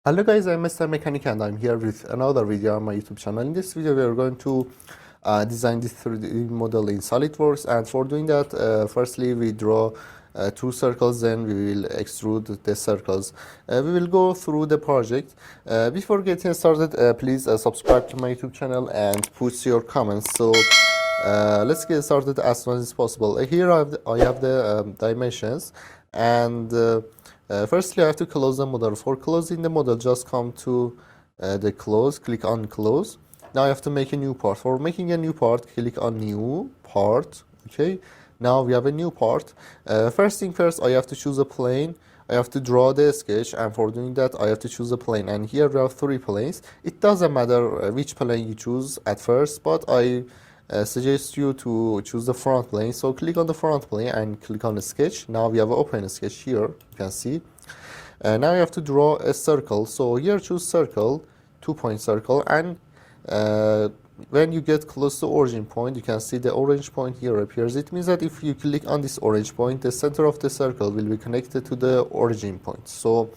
Hello guys, I'm Mester.mechanic and I'm here with another video on my YouTube channel. In this video we are going to design this 3D model in SolidWorks, and for doing that firstly we draw two circles, then we will extrude the circles. We will go through the project. Before getting started, please subscribe to my YouTube channel and put your comments. So let's get started as soon as possible. Here I have the dimensions, and firstly I have to close the model. For closing the model, just come to the close, click on close. Now I have to make a new part. For making a new part, click on new part. Okay, now we have a new part. First thing first, I have to choose a plane. I have to draw the sketch, and for doing that I have to choose a plane, and here we have three planes. It doesn't matter which plane you choose at first, but I suggest you to choose the front plane. So click on the front plane and click on the sketch. Now we have an open sketch here, you can see. Now you have to draw a circle. So here choose circle, 2-point circle, and when you get close to origin point, you can see the orange point here appears. It means that if you click on this orange point, the center of the circle will be connected to the origin point. So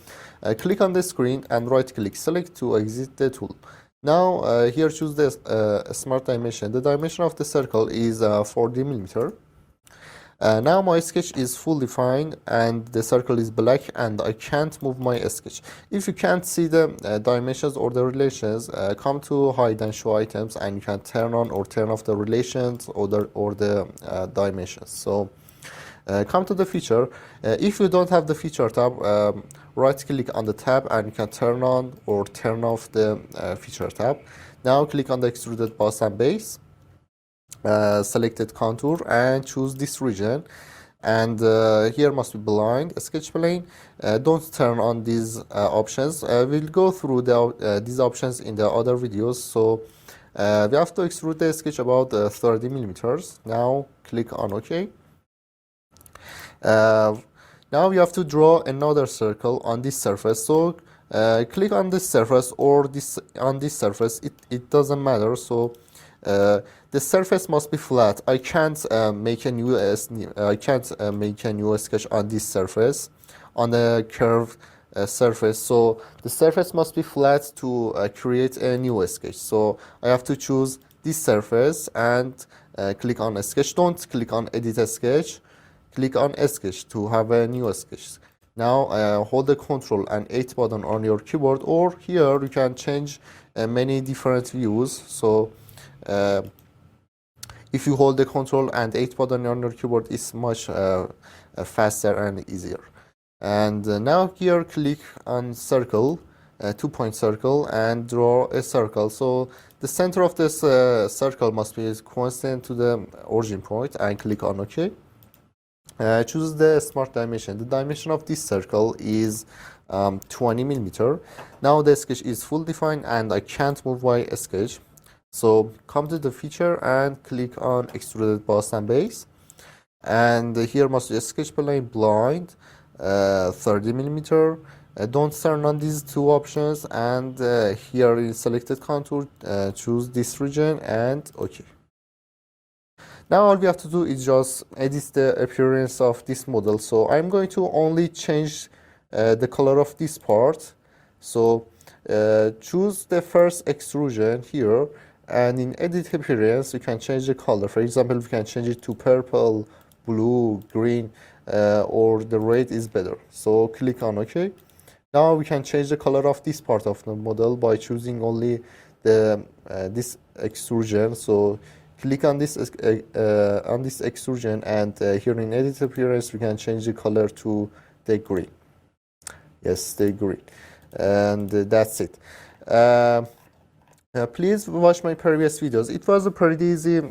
click on the screen and right click, select to exit the tool. Now here choose the smart dimension. The dimension of the circle is 40 millimeter. Now my sketch is full defined and the circle is black, and I can't move my sketch. If you can't see the dimensions or the relations, come to hide and show items, and you can turn on or turn off the relations or the dimensions. So come to the feature. If you don't have the feature tab, right click on the tab and you can turn on or turn off the feature tab. Now click on the extruded boss and base, selected contour, and choose this region, and here must be blind sketch plane. Don't turn on these options. We'll go through these options in the other videos. So we have to extrude the sketch about 30 millimeters. Now click on OK. Now you have to draw another circle on this surface. So click on this surface or on this surface. It doesn't matter. So the surface must be flat. I can't make a new sketch on this surface, on the curved surface. So the surface must be flat to create a new sketch. So I have to choose this surface and click on a sketch. Don't click on edit a sketch. Click on a sketch to have a new sketch. Now hold the Ctrl and 8 button on your keyboard, or here you can change many different views. So if you hold the Ctrl and 8 button on your keyboard, it's much faster and easier. And now here click on circle, 2-point circle, and draw a circle. So the center of this circle must be constant to the origin point, and click on OK. Choose the smart dimension. The dimension of this circle is 20 millimeter. Now the sketch is full defined and I can't move my sketch. So come to the feature and click on extruded boss and base, and here must be a sketch plane blind, 30 millimeter. Don't turn on these two options, and here in selected contour choose this region and OK. Now all we have to do is just edit the appearance of this model. So I'm going to only change the color of this part. So choose the first extrusion here, and in edit appearance you can change the color. For example, we can change it to purple, blue, green, or the red is better. So click on OK. Now we can change the color of this part of the model by choosing only the this extrusion. So click on this extrusion, and here in edit appearance we can change the color to the green. Yes, the green, and that's it. Please watch my previous videos. It was a pretty easy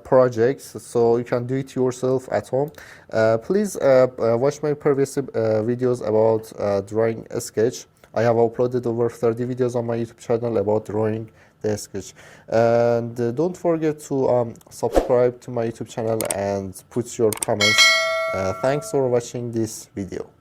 project, so you can do it yourself at home. Please watch my previous videos about drawing a sketch. I have uploaded over 30 videos on my YouTube channel about drawing the sketch. And don't forget to subscribe to my YouTube channel and put your comments. Thanks for watching this video.